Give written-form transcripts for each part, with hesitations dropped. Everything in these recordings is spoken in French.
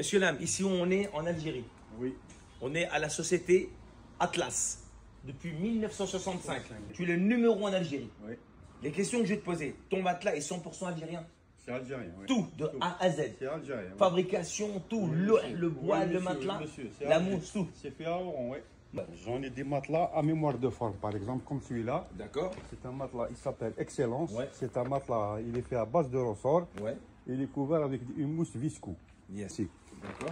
Monsieur Lam, ici on est en Algérie. Oui. On est à la société Atlas depuis 1965. Tu es le numéro en Algérie. Oui. Les questions que je vais te poser, ton matelas est 100% algérien. C'est algérien. Oui. Tout, de A à Z. C'est algérien. Oui. Fabrication, tout, Oui, le bois, oui, le monsieur, matelas, monsieur, la algérien. mousse, tout. C'est fait à Oran, oui. J'en ai des matelas à mémoire de forme, par exemple, comme celui-là. D'accord. C'est un matelas, il s'appelle Excellence. Ouais. C'est un matelas, il est fait à base de ressort. Ouais. Il est couvert avec une mousse visco. Yes. Ici. D'accord.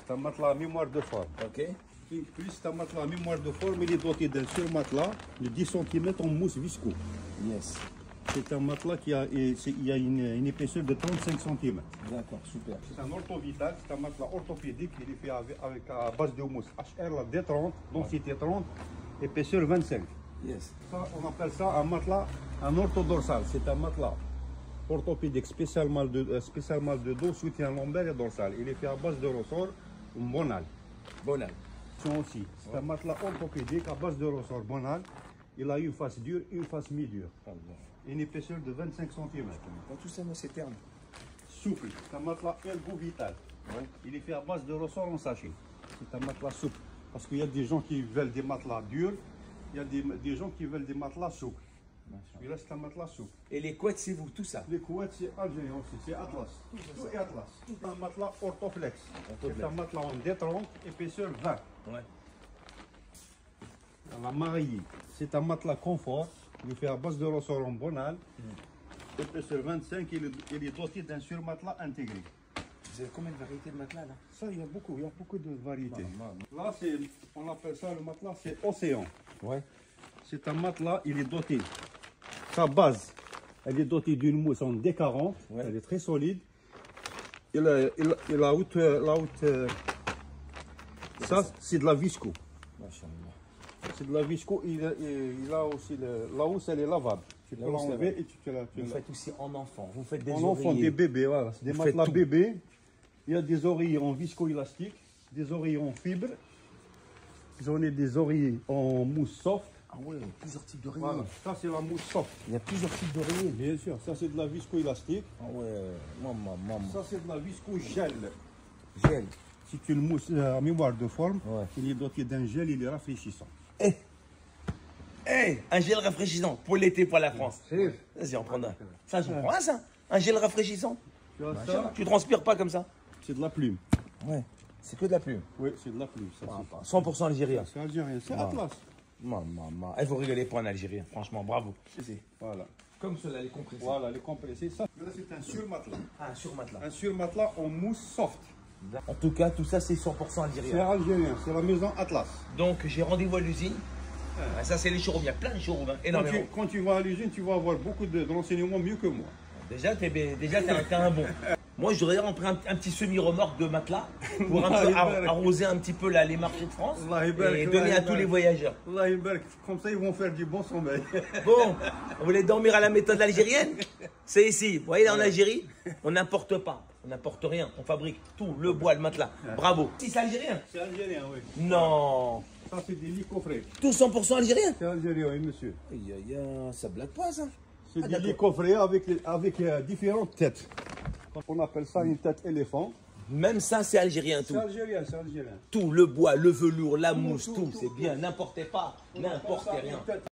C'est un matelas à mémoire de forme. Ok. Puis c'est un matelas à mémoire de forme, il est doté d'un surmatelas de 10 cm en mousse visco. Yes. C'est un matelas qui a, il y a une épaisseur de 35 cm. D'accord, super. C'est un orthovital, c'est un matelas orthopédique, il est fait avec à base de mousse HR, la D30, densité 30, épaisseur 25. Yes. Ça, on appelle ça un matelas, un orthodorsal. C'est un matelas orthopédique spécialement de dos, soutien lombaire et dorsal. Il est fait à base de ressort bonal. Bonal. Aussi. C'est un matelas orthopédique à base de ressort bonal. Il a une face dure, une face mi-dure. Une épaisseur de 25 cm. Dans tout ça, moi, c'est terme. Souple. C'est un matelas Ergo Vital. Ouais. Il est fait à base de ressort en sachet. C'est un matelas souple. Parce qu'il y a des gens qui veulent des matelas durs. Il y a des gens qui veulent des matelas souples. Celui-là, c'est un matelas souple. Et les couettes, c'est vous, tout ça. Les couettes, c'est algérien aussi. C'est Atlas. Tout est Atlas. C'est un matelas Orthoflex. C'est un matelas en D30, épaisseur 20. Ouais. La Marie, c'est un matelas confort. Il est fait à base de ressort en bonal. Épaisseur 25, il est doté d'un surmatelas intégré. Vous avez combien de variétés de matelas là? Ça, il y a beaucoup de variétés. Là, on appelle ça le matelas, c'est Océan. Ouais. C'est un matelas, il est doté. Sa base, elle est dotée d'une mousse en D40. Ouais. Elle est très solide. Ça, c'est de la visco. C'est de la visco. Il a aussi la housse, elle est lavable. Tu peux l'enlever et tu la. Vous faites aussi en enfant. Vous faites des en enfant, des bébés, voilà. Des matelas bébés. Il y a des oreillers en viscoélastique, des oreillers en fibre. J'en ai des oreillers en mousse soft. Ah ouais, plusieurs types d'oreillers. Voilà. Ça, c'est la mousse soft. Il y a plusieurs types d'oreillers. Bien sûr. Ça, c'est de la viscoélastique. Ah ouais, maman. Ça, c'est de la visco-gel. Gel. C'est une mousse à mémoire de forme. Ouais. Il est doté d'un gel, il est rafraîchissant. Un gel rafraîchissant pour l'été, pour la France. Vas-y, on prend un. Ça, je prends ça. Un gel rafraîchissant. Tu vois ça? Tu transpires pas comme ça. C'est de la plume. Ouais. C'est que de la plume. Oui, c'est de la plume. Ça, 100% algérien. c'est algérien. C'est Atlas. Maman. Il faut rigoler pour un Algérien. Franchement, bravo. Voilà. Comme cela, les compressés. Voilà, les compressés. Ça, là, c'est un surmatelas. Ah, un surmatelas. Un surmatelas en mousse soft. En tout cas, tout ça, c'est 100% C'est algérien. algérien. C'est la maison Atlas. Donc, j'ai rendez-vous à l'usine. Ça, c'est les showrooms. Il y a plein de showrooms. Hein. Énormément. Quand tu vas à l'usine, tu vas avoir beaucoup de renseignements mieux que moi. Déjà, t'es un bon. Moi, je voudrais rentrer un petit semi-remorque de matelas pour un peu arroser un petit peu là, les marchés de France et donner à tous les voyageurs. Comme ça, ils vont faire du bon sommeil. Bon, vous voulez dormir à la méthode algérienne? C'est ici. Vous voyez, en Algérie, on n'importe pas. On n'importe rien. On fabrique tout, le bois, le matelas. Bravo. Si, c'est algérien? C'est algérien, oui. Non. Ça, c'est des lits coffrets. Tout 100% algérien? C'est algérien, oui, monsieur. Ça blague pas, ça. C'est des lits coffrets avec différentes têtes. On appelle ça une tête éléphant. Même ça, c'est algérien, tout. C'est algérien, c'est algérien. Tout, le bois, le velours, la mousse, tout. C'est bien. N'importe pas. N'importe rien.